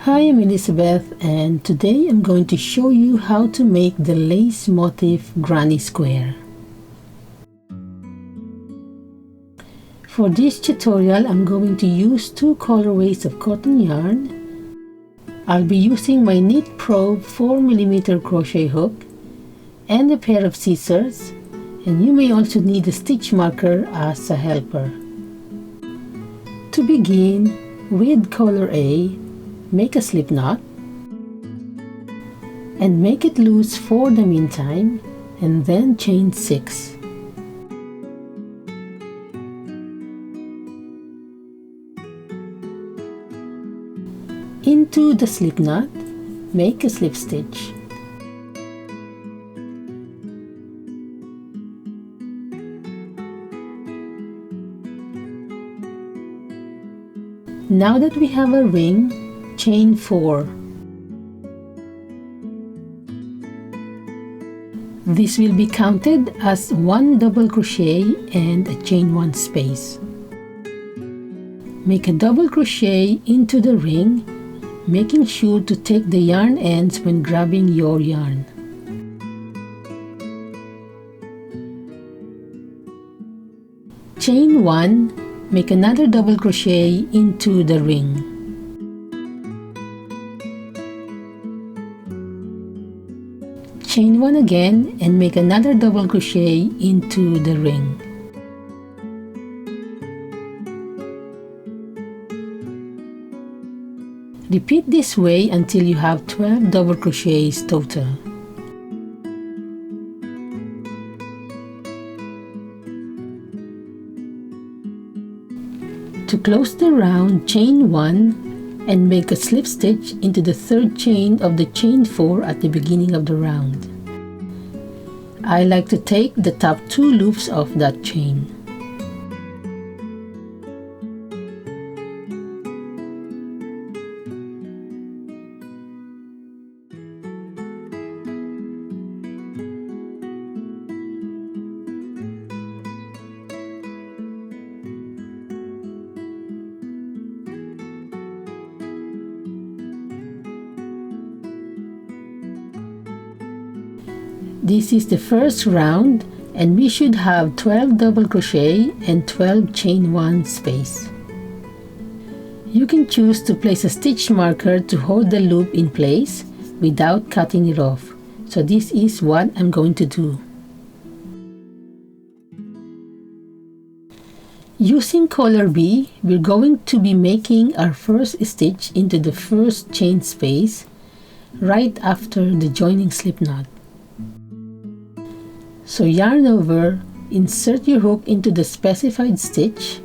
Hi, I'm Elizabeth, and today I'm going to show you how to make the Lace Motif Granny Square. For this tutorial, I'm going to use two colorways of cotton yarn. I'll be using my Knit Pro 4mm crochet hook and a pair of scissors, and you may also need a stitch marker as a helper. To begin, with color A, make a slip knot and make it loose for the meantime, and then chain 6. Into the slip knot, make a slip stitch. Now that we have a ring, chain 4. This will be counted as 1 double crochet and a chain 1 space. Make a double crochet into the ring, making sure to take the yarn ends when grabbing your yarn. Chain 1, make another double crochet into the ring. Chain 1 again and make another double crochet into the ring. Repeat this way until you have 12 double crochets total. To close the round, chain 1 and make a slip stitch into the third chain of the chain 4 at the beginning of the round. I like to take the top 2 loops of that chain. This is the first round, and we should have 12 double crochet and 12 chain 1 space. You can choose to place a stitch marker to hold the loop in place without cutting it off. So this is what I'm going to do. Using color B, we're going to be making our first stitch into the first chain space right after the joining slip knot. So yarn over, insert your hook into the specified stitch,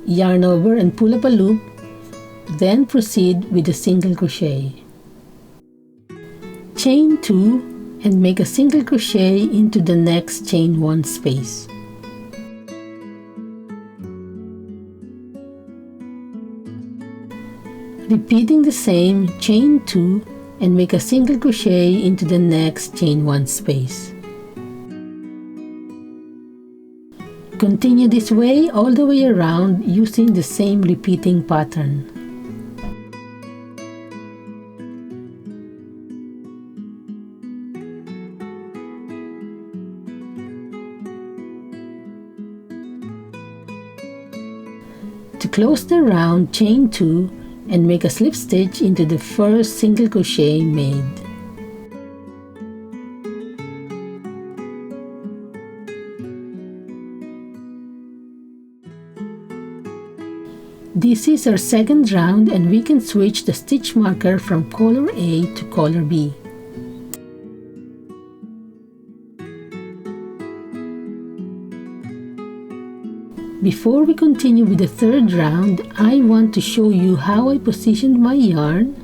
yarn over and pull up a loop, then proceed with a single crochet. Chain 2 and make a single crochet into the next chain 1 space. Repeating the same, chain 2 and make a single crochet into the next chain 1 space. Continue this way all the way around using the same repeating pattern. To close the round, chain 2 and make a slip stitch into the first single crochet made. This is our second round, and we can switch the stitch marker from color A to color B. Before we continue with the third round, I want to show you how I positioned my yarn.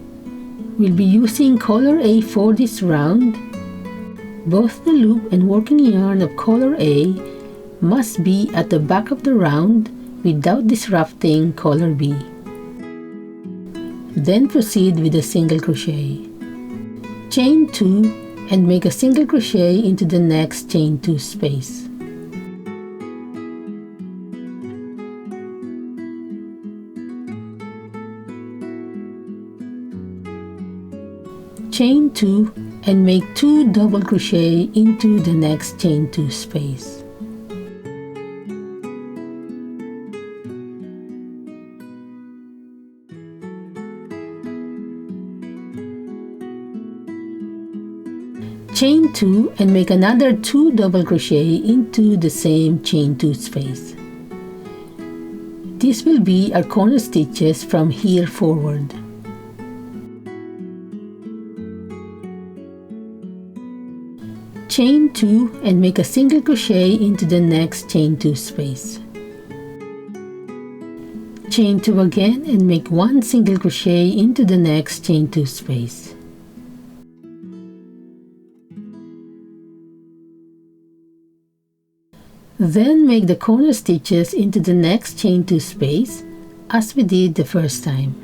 We'll be using color A for this round. Both the loop and working yarn of color A must be at the back of the round without disrupting color B. Then proceed with a single crochet. Chain 2 and make a single crochet into the next chain 2 space. Chain 2 and make 2 double crochet into the next chain 2 space. Chain 2 and make another 2 double crochet into the same chain 2 space. This will be our corner stitches from here forward. Chain 2 and make a single crochet into the next chain 2 space. Chain 2 again and make 1 single crochet into the next chain 2 space. Then make the corner stitches into the next chain 2 space as we did the first time.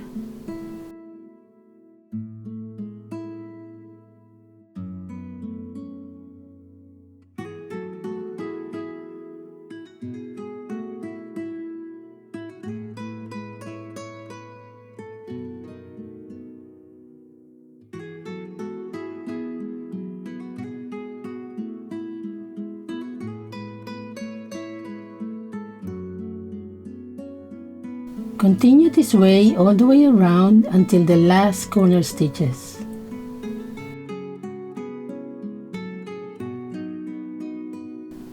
Continue this way all the way around until the last corner stitches.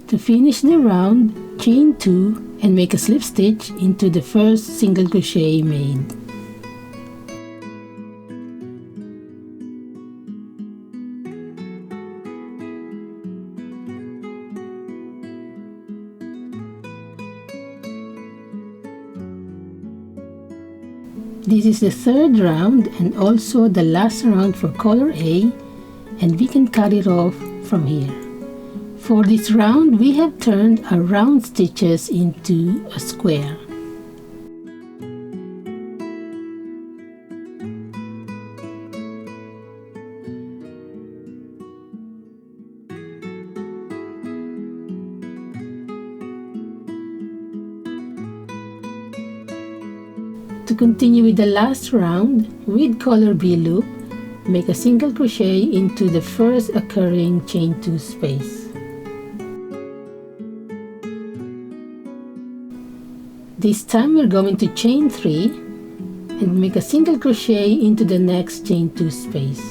To finish the round, chain 2 and make a slip stitch into the first single crochet made. This is the third round and also the last round for color A, and we can cut it off from here. For this round, we have turned our round stitches into a square. To continue with the last round, with color B loop, make a single crochet into the first occurring chain 2 space. This time we're going to chain 3 and make a single crochet into the next chain 2 space.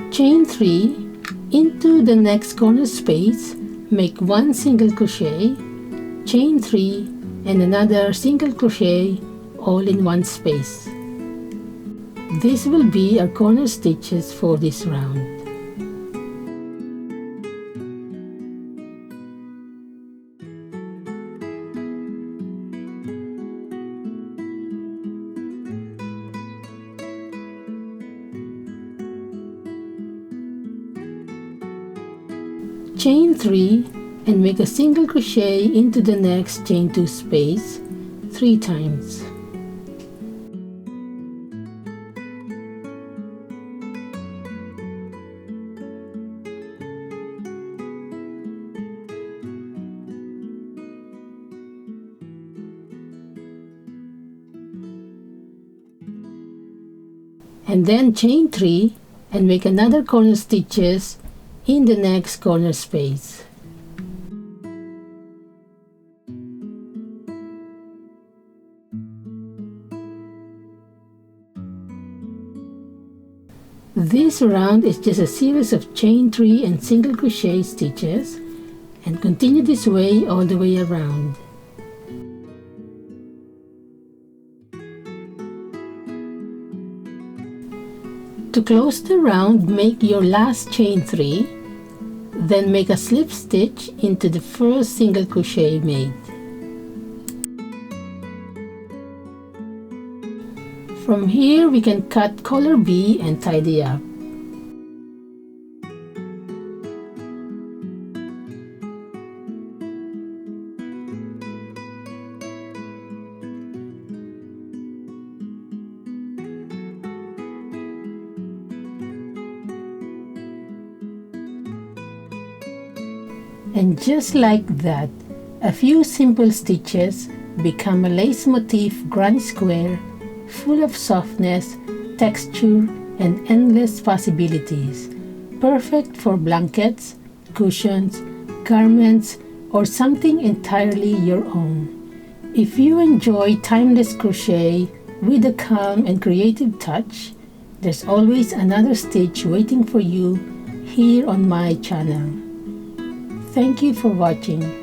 Chain 3 into the next corner space. Make 1 single crochet, chain 3 and another single crochet all in one space. This will be our corner stitches for this round. Chain 3 and make a single crochet into the next chain 2 space 3 times. And then chain 3 and make another corner stitches in the next corner space. This round is just a series of chain 3 and single crochet stitches, and continue this way all the way around. To close the round, make your last chain 3, then make a slip stitch into the first single crochet made. From here we can cut color B and tidy up. And just like that, a few simple stitches become a lace motif granny square full of softness, texture, and endless possibilities. Perfect for blankets, cushions, garments, or something entirely your own. If you enjoy timeless crochet with a calm and creative touch, there's always another stitch waiting for you here on my channel. Thank you for watching.